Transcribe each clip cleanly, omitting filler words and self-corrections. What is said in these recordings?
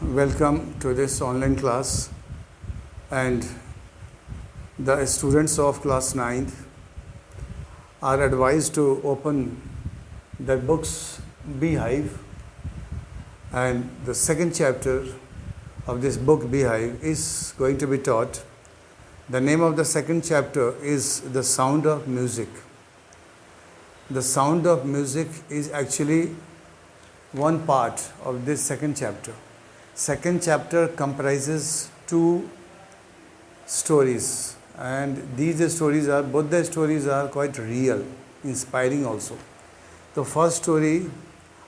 Welcome to this online class, and the students of class 9th are advised to open the books Beehive, and the second chapter of this book Beehive is going to be taught. The name of the second chapter is The Sound of Music. The sound of music is actually one part of this second chapter. Second chapter comprises two stories, and these stories are, both the stories are quite real, inspiring also. The first story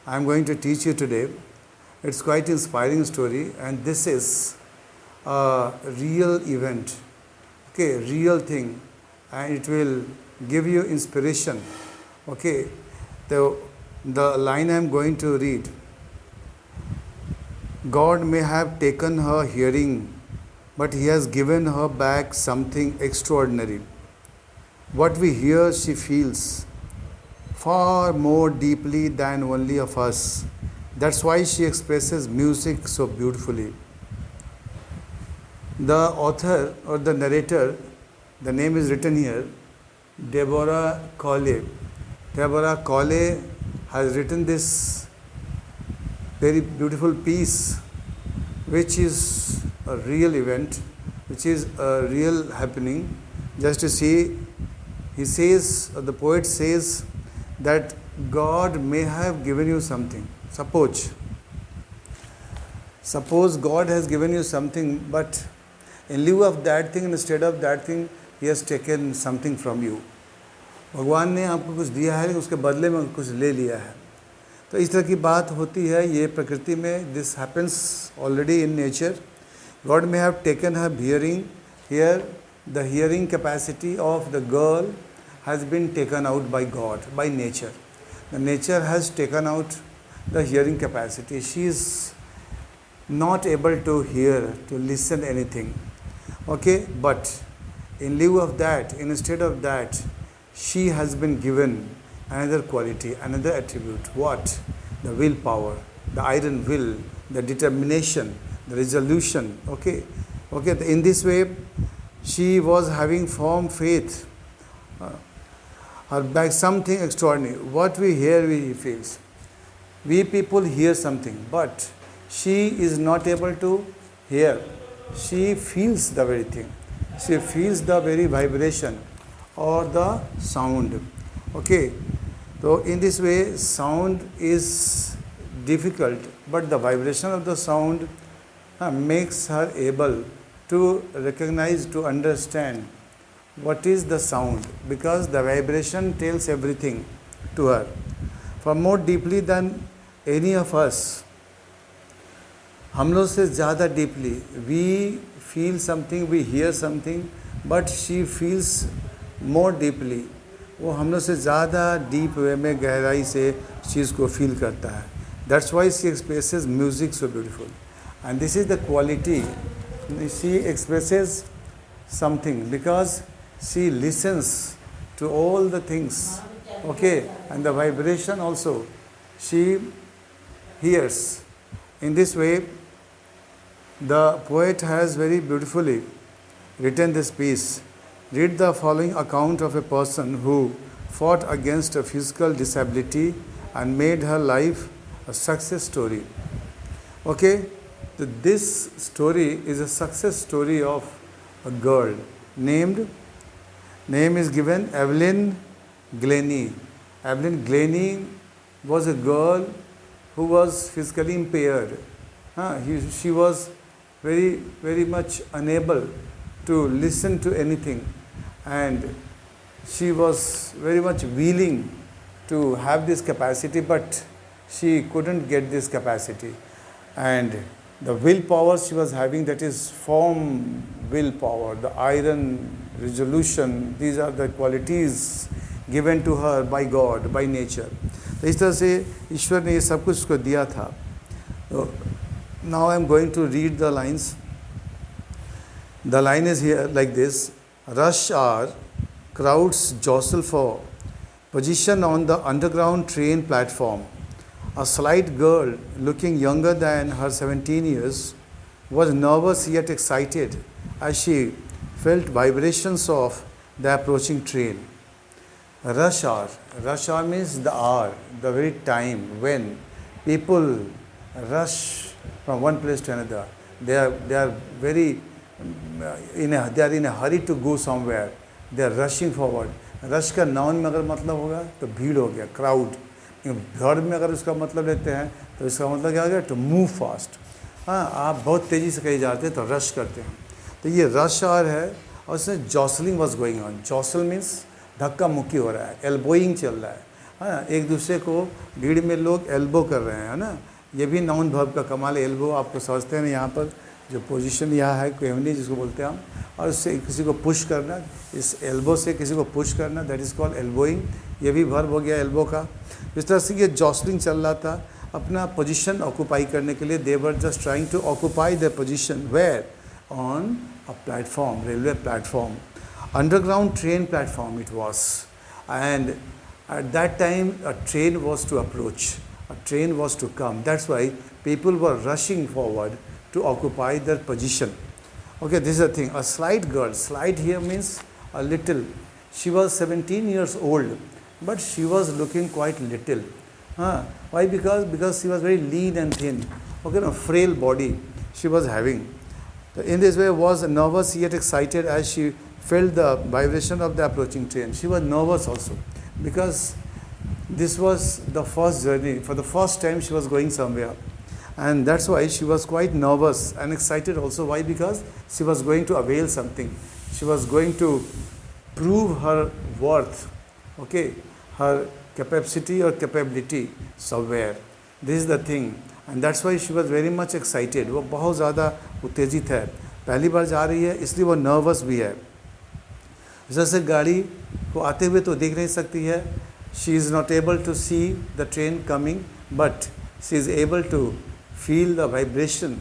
I am going to teach you today, it's quite inspiring story, and this is a real event, okay, real thing, and it will give you inspiration. Okay, the line I am going to read: God may have taken her hearing, but He has given her back something extraordinary. What we hear, she feels far more deeply than only of us. That's why she expresses music so beautifully. The author or the narrator, the name is written here, Deborah Cawley. Deborah Cawley has written this very beautiful piece, which is a real event, which is a real happening. Just to see, he says, the poet says that God may have given you something. Suppose God has given you something, but in lieu of that thing, instead of that thing, He has taken something from you. भगवान ने आपको कुछ दिया है, उसके बदले में कुछ ले लिया है. तो इस तरह की बात होती है ये प्रकृति में. This happens already in nature. God may have taken her hearing. Here the hearing capacity of the girl has been taken out by God, by nature. The nature has taken out the hearing capacity. She is not able to hear, to listen anything. Okay, but in lieu of that, instead of that, she has been given another quality, another attribute. What? The willpower, the iron will, the determination, the resolution. Okay, in this way, she was having firm faith. Her back something extraordinary. What we hear, we feel. We people hear something, but she is not able to hear. She feels the very thing. She feels the very vibration or the sound. Okay. So in this way, sound is difficult, but the vibration of the sound makes her able to recognize, to understand what is the sound, because the vibration tells everything to her. For more deeply than any of us, हम लोग से ज़्यादा deeply we feel something, we hear something, but she feels more deeply. वो हम लोग से ज़्यादा deep वे में, गहराई से चीज़ को फील करता है. That's why she expresses music so beautiful, and this is the quality. She expresses something because she listens to all the things. Okay, and the vibration also she hears. In this way, the poet has very beautifully written this piece. Read the following account of a person who fought against a physical disability and made her life a success story. Okay, so this story is a success story of a girl name is given Evelyn Glennie. Evelyn Glennie was a girl who was physically impaired. She was very, very much unable to listen to anything, and she was very much willing to have this capacity, but she couldn't get this capacity. And the willpower she was having, that is firm willpower, the iron resolution, these are the qualities given to her by God, by nature. तो इस तरह से ईश्वर ने ये सब कुछ उसको दिया था. Now I am going to read the lines. The line is here like this: rush hour, crowds jostle for position on the underground train platform. A slight girl looking younger than her 17 years was nervous yet excited as she felt vibrations of the approaching train. Rush hour. Rush hour means the hour, the very time when people rush from one place to another. They are very they are in a hurry to go somewhere. They are rushing forward. Rush का noun में अगर मतलब होगा तो भीड़ हो गया, crowd. Word में अगर उसका मतलब लेते हैं तो इसका मतलब क्या हो गया? To move fast. हाँ, आप बहुत तेज़ी से कहीं जाते हैं तो रश करते हैं. तो ये रश आवर है और इसमें जॉसलिंग वॉज गोइंग ऑन. जॉसल मीन्स धक्का मुक्की हो रहा है, एल्बोइंग चल रहा है. हाँ, एक दूसरे को भीड़ में लोग एल्बो कर रहे हैं, है ना. ये भी नाउन वर्ब का कमाल है. एल्बो आपको समझते हैं ना, यहाँ पर जो पोजीशन यहाँ है क्वेमनी जिसको बोलते हैं हम, और उससे किसी को पुश करना, इस एल्बो से किसी को पुश करना, दैट इज़ कॉल्ड एल्बोइंग. ये भी वर्ब हो गया एल्बो का. इस तरह से ये जॉसलिंग चल रहा था अपना पोजीशन ऑक्यूपाई करने के लिए. They were just trying to occupy the position where on a platform, railway platform, underground train platform it was. And at that time a train was to approach, a train was to come. That's why people were rushing forward to occupy their position. Okay, this is the thing. A slight girl, slight here means a little. She was 17 years old, but she was looking quite little. Why? Because she was very lean and thin. Okay, no, frail body she was having. So in this way was nervous yet excited as she felt the vibration of the approaching train. She was nervous also because this was the first journey. For the first time she was going somewhere, and that's why she was quite nervous and excited also. Why? Because she was going to avail something. She was going to prove her worth, okay, her capacity or capability somewhere. This is the thing, and that's why she was very much excited. वो बहुत ज़्यादा उत्तेजित है, पहली बार जा रही है इसलिए वो नर्वस भी है. जैसे गाड़ी को आते हुए तो देख नहीं सकती है. She is not able to see the train coming, but she is able to feel the vibration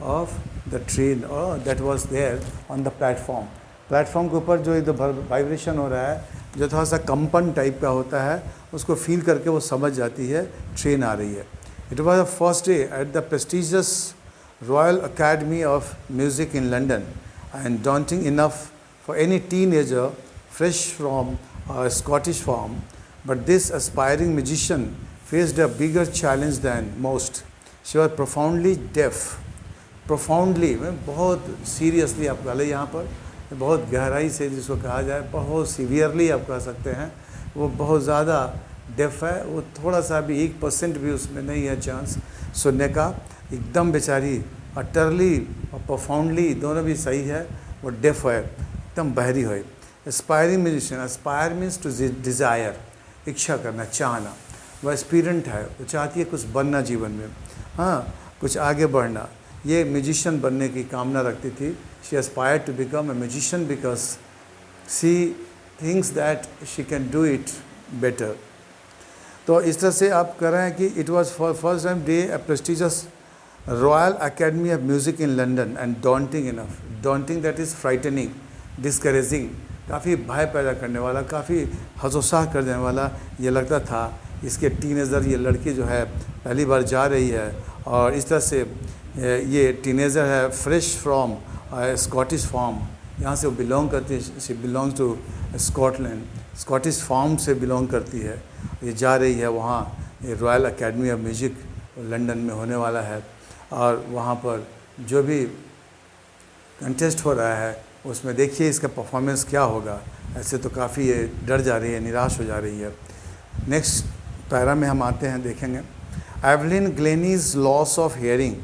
of the train और that was there on the platform. Platform के ऊपर जो इधर वाइब्रेशन हो रहा है, जो थोड़ा सा कंपन टाइप का होता है, उसको फील करके वो समझ जाती है ट्रेन आ रही है. It was the first day at the prestigious Royal Academy of music in London and daunting enough for any teenager fresh from a Scottish farm, but this aspiring musician faced a bigger challenge than most. She was profoundly deaf. Profoundly में बहुत seriously आप कह लें, यहाँ पर बहुत गहराई से जिसको कहा जाए, बहुत सीवियरली आप कह सकते हैं. वो बहुत ज़्यादा डेफ है. वो थोड़ा सा भी 1% भी उसमें नहीं है चांस सुनने का. एकदम बेचारी अटरली और प्रोफाउंडली दोनों भी सही है. वो डेफ है, एकदम बहरी है. Aspiring musician, aspire means to desire, इच्छा करना, चाहना. वह एस्पिरेंट है, वो चाहती है कुछ बनना जीवन में, हाँ, कुछ आगे बढ़ना. ये म्यूजिशियन बनने की कामना रखती थी. She aspired to become a musician because she thinks that she can do it better. तो इस तरह से आप कह रहे हैं कि it was for first time they a prestigious Royal Academy of Music in London and daunting enough. daunting that is frightening, discouraging, काफ़ी भय पैदा करने वाला, काफ़ी हतोत्साह कर देने वाला ये लगता था. इसके टीनेजर ये लड़की जो है पहली बार जा रही है, और इस तरह से ये टीनेजर है, फ्रेश फ्रॉम स्कॉटिश फार्म, यहाँ से वो बिलोंग करती है. She belongs to Scotland, Scottish farm से बिलोंग करती है. ये जा रही है वहाँ, ये Royal Academy of Music London में होने वाला है, और वहाँ पर जो भी कंटेस्ट हो रहा है उसमें देखिए इसका परफॉर्मेंस क्या होगा. ऐसे तो काफ़ी ये डर जा रही है, निराश हो जा रही है. नेक्स्ट पैरा में हम आते हैं, देखेंगे. Evelyn Glennie's loss of hearing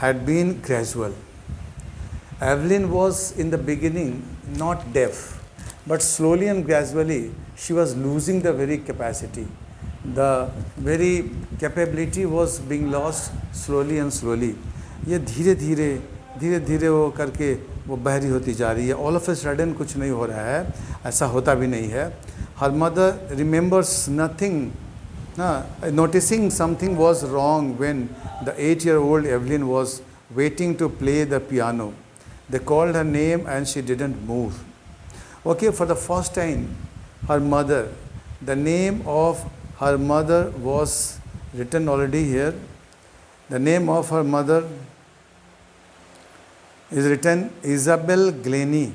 had been gradual. Evelyn was in the beginning not deaf, but slowly and gradually she was losing the very capacity. The very capability was being lost slowly and slowly. ये धीरे धीरे वो करके वो बहरी होती जा रही है. ऑल ऑफ ए सडन कुछ नहीं हो रहा है, ऐसा होता भी नहीं है. Her mother remembers nothing, noticing something was wrong when the 8-year-old Evelyn was waiting to play the piano. They called her name and she didn't move. Okay, for the first time, her mother, the name of her mother was written already here. The name of her mother is written Isabel Glennie.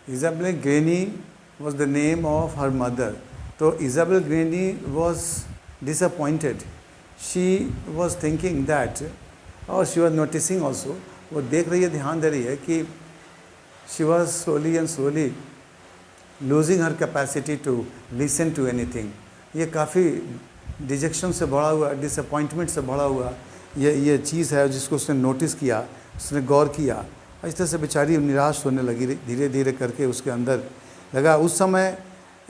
Isabel Glennie was the name of her mother. So Isabel Glennie was disappointed. She was thinking that, or she was noticing also, वो देख रही है, ध्यान दे रही है कि she was slowly and slowly losing her capacity to listen to anything. ये काफ़ी डिजेक्शन से भरा हुआ, डिसअपॉइंटमेंट से भरा हुआ ये चीज़ है जिसको उसने नोटिस किया, उसने गौर किया। इस तरह से बेचारी निराश होने लगी, धीरे धीरे करके उसके अंदर लगा। उस समय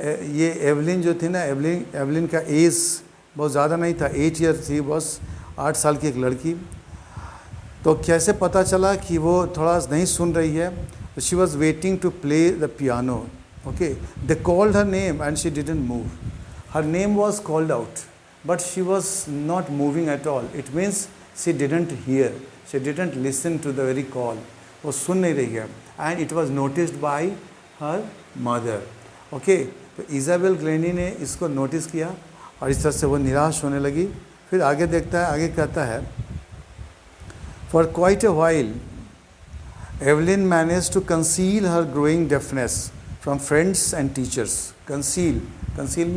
ये एवलिन जो थी ना, एवलिन का एज बहुत ज़्यादा नहीं था, 8 ईयर थी, बस 8 साल की एक लड़की। तो कैसे पता चला कि वो थोड़ा नहीं सुन रही है? She was waiting to play the piano. Okay, they called her name and she didn't move. Her name was called out but she was not moving at all. It means she didn't hear, she didn't listen to the very call. वो सुन नहीं रही है। And it was noticed by her mother. Okay, तो Isabel Glenny ने इसको notice किया और इस तरह से वो निराश होने लगी। फिर आगे देखता है, आगे कहता है, For quite a while, Evelyn managed to conceal her growing deafness from friends and teachers. Conceal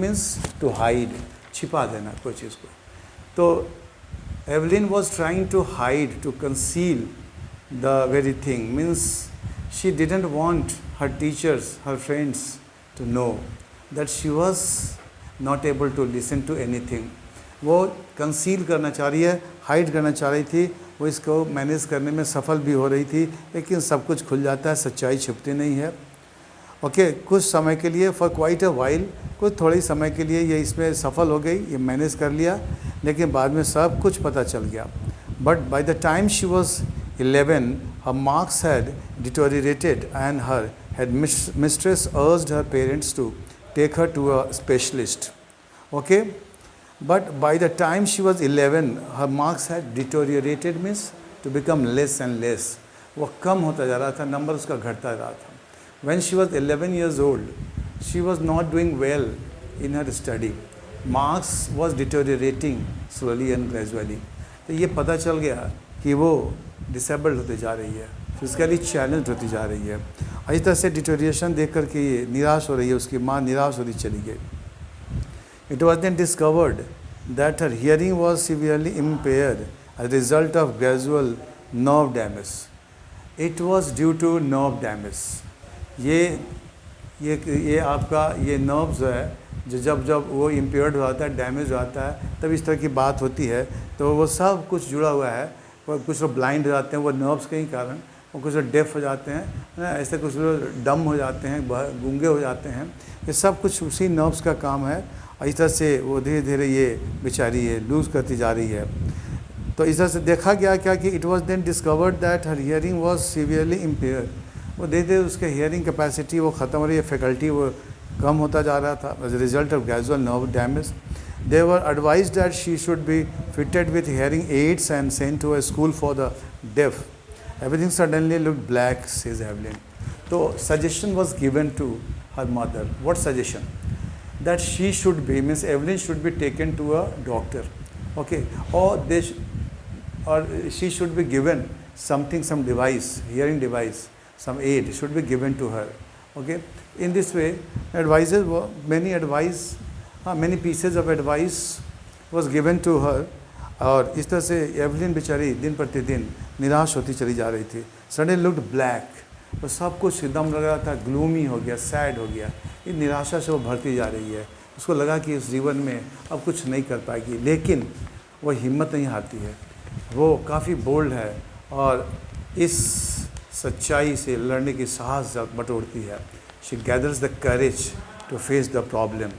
means to hide, छिपा देना कोई चीज़ को। तो Evelyn was trying to hide, to conceal the very thing, means she didn't want her teachers, her friends to know that she was not able to listen to anything. वो conceal करना चाह रही है, हाइड करना चाह रही थी। वो इसको मैनेज करने में सफल भी हो रही थी, लेकिन सब कुछ खुल जाता है, सच्चाई छिपती नहीं है। ओके, कुछ समय के लिए, फॉर क्वाइट अ वाइल, कुछ थोड़ी समय के लिए ये इसमें सफल हो गई, ये मैनेज कर लिया, लेकिन बाद में सब कुछ पता चल गया। But by the time she was 11, her marks had deteriorated and her headmistress urged her parents to take her to a specialist. Okay, but by the time she was 11, her marks had deteriorated means to become less and less. वो कम होता जा रहा था, number उसका घटता जा रहा था। When she was 11 years old, she was not doing well in her study. Marks was deteriorating slowly and gradually. तो ये पता चल गया कि वो डिसेबल्ड होते जा रही है, फिजिकली चैलेंज होती जा रही है। इस तरह से डिटोरिएशन देख कर के ये निराश हो रही है, उसकी माँ निराश होती चली गई। It was then discovered that her hearing was severely impaired as a result of gradual nerve damage. It was due to nerve damage. ये आपका ये नर्व जो है, जो जब वो इम्पेयर्ड हो जाता है, डैमेज हो जाता है, तब इस तरह की बात होती है। तो वो सब कुछ जुड़ा हुआ है। कुछ लोग ब्लाइंड हो जाते हैं वो नर्व्स के ही कारण, और कुछ लोग डेफ हो जाते हैं, ऐसे कुछ लोग डम हो जाते हैं, गूंगे हो जाते हैं। ये सब कुछ उसी नर्व्स का काम है। और इस तरह से वो धीरे धीरे ये बेचारी ये लूज़ करती जा रही है। तो इस तरह से देखा गया क्या कि it was then discovered that her hearing was severely impaired. वो धीरे धीरे उसके हियरिंग कैपेसिटी वो ख़त्म हो रही है, फैकल्टी वो कम होता जा रहा था as a result of gradual nerve damage. They were advised that she should be fitted with hearing aids and sent to a school for the deaf. Everything suddenly looked black, says Evelyn. So suggestion was given to her mother. What suggestion? That she should be, means Evelyn should be taken to a doctor, okay, or she should be given something, some device, hearing device, some aid should be given to her. Okay, in this way, advices were many pieces of advice was given to her. और इस तरह से Evelyn बेचारी दिन प्रतिदिन निराश होती चली जा रही थी। सडनली लुक्ड ब्लैक, तो सब कुछ एकदम लग रहा था ग्लूमी हो गया, सैड हो गया। ये निराशा से वो भरती जा रही है। उसको लगा कि इस जीवन में अब कुछ नहीं कर पाएगी, लेकिन वो हिम्मत नहीं हारती है। वो काफ़ी बोल्ड है और इस सच्चाई से लड़ने की साहस बटोरती है। She gathers the courage to face the problem.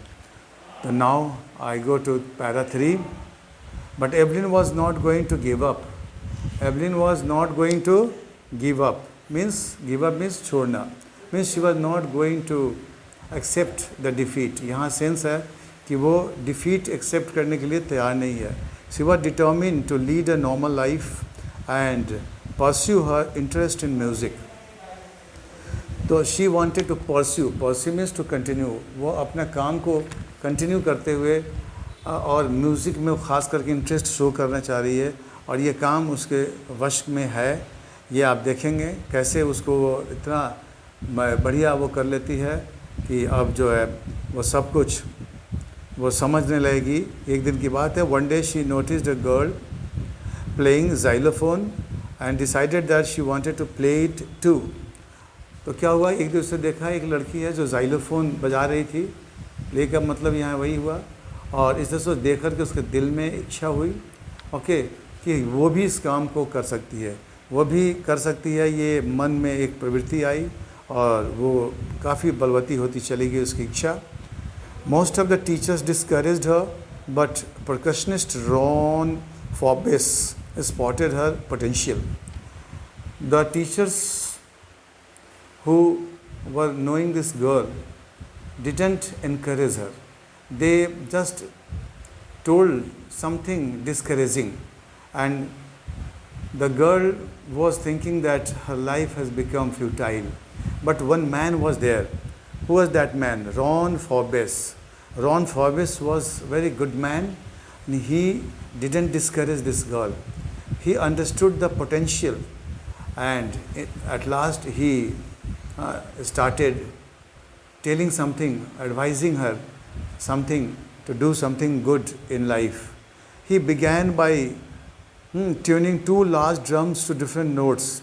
So now I go to para 3. But Evelyn was not going to give up. Evelyn was not going to give up. Give up means छोड़ना. Means she was not going to accept the defeat. यहाँ sense है कि वो defeat accept करने के लिए तैयार नहीं है. She was determined to lead a normal life and pursue her interest in music. तो she wanted to pursue means to continue. वो अपना काम को कंटिन्यू करते हुए और म्यूज़िक में वो ख़ास करके इंटरेस्ट शो करना चाह रही है और ये काम उसके वश में है। ये आप देखेंगे कैसे उसको वो इतना बढ़िया वो कर लेती है कि अब जो है वो सब कुछ वो समझने लगेगी। एक दिन की बात है, one day she noticed a girl playing xylophone and decided that she wanted to play it too. तो क्या हुआ, एक दिन उसने देखा एक लड़की है जो xylophone बजा रही थी, प्ले का मतलब यहाँ वही हुआ। और इस तरह से देख कर के उसके दिल में इच्छा हुई ओके कि वो भी इस काम को कर सकती है, वो भी कर सकती है। ये मन में एक प्रवृत्ति आई और वो काफ़ी बलवती होती चली गई उसकी इच्छा। Most of the teachers discouraged her but percussionist Ron Forbes spotted her potential. The teachers who were knowing this girl didn't encourage her. They just told something discouraging, and the girl was thinking that her life has become futile. But one man was there. Who was that man? Ron Forbes. Ron Forbes was a very good man, and he didn't discourage this girl. He understood the potential, and at last he started telling something, advising her something to do something good in life. He began by tuning two large drums to different notes.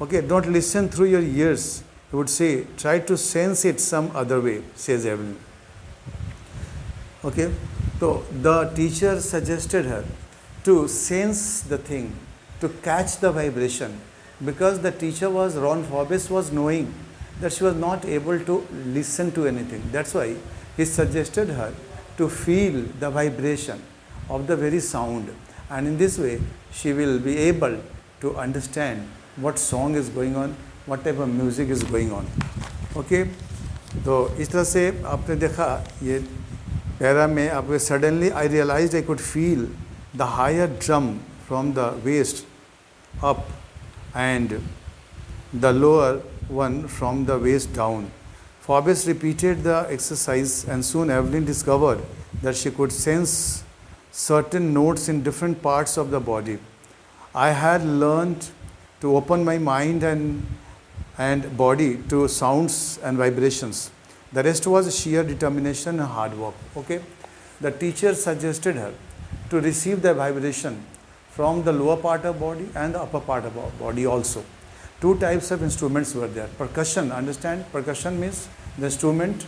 Okay, don't listen through your ears. He would say, try to sense it some other way, says Evelyn. Okay, so the teacher suggested her to sense the thing, to catch the vibration, because the teacher was, Ron Forbes was knowing that she was not able to listen to anything. That's why he suggested her to feel the vibration of the very sound, and in this way she will be able to understand what song is going on, what type of music is going on. Okay, तो इस तरह से आपने देखा ये para में आपके suddenly I realized I could feel the higher drum from the waist up and the lower one from the waist down. Forbes repeated the exercise, and soon Evelyn discovered that she could sense certain notes in different parts of the body. I had learned to open my mind and body to sounds and vibrations. The rest was sheer determination and hard work. Okay, the teacher suggested her to receive the vibration from the lower part of body and the upper part of body also. Two types of instruments were there. Percussion, understand? Percussion means the instrument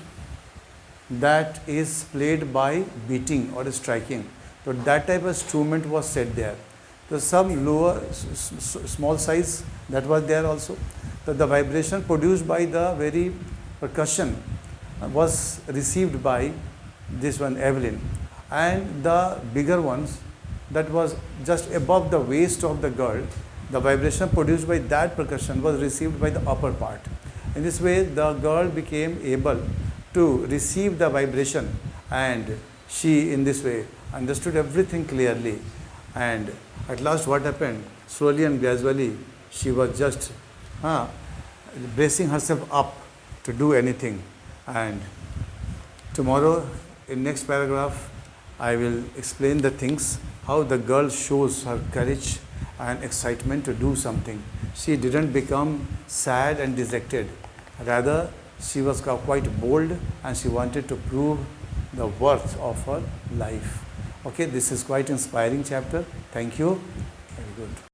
that is played by beating or striking. So that type of instrument was set there. So some lower, small size that was there also. So the vibration produced by the very percussion was received by this one Evelyn. And the bigger ones that was just above the waist of the girl, the vibration produced by that percussion was received by the upper part. In this way the girl became able to receive the vibration, and she in this way understood everything clearly. And at last what happened, slowly and gradually she was just bracing herself up to do anything. And tomorrow in next paragraph I will explain the things, how the girl shows her courage and excitement to do something. She didn't become sad and dejected. Rather, she was quite bold, and she wanted to prove the worth of her life. Okay, this is quite inspiring chapter. Thank you. Very good.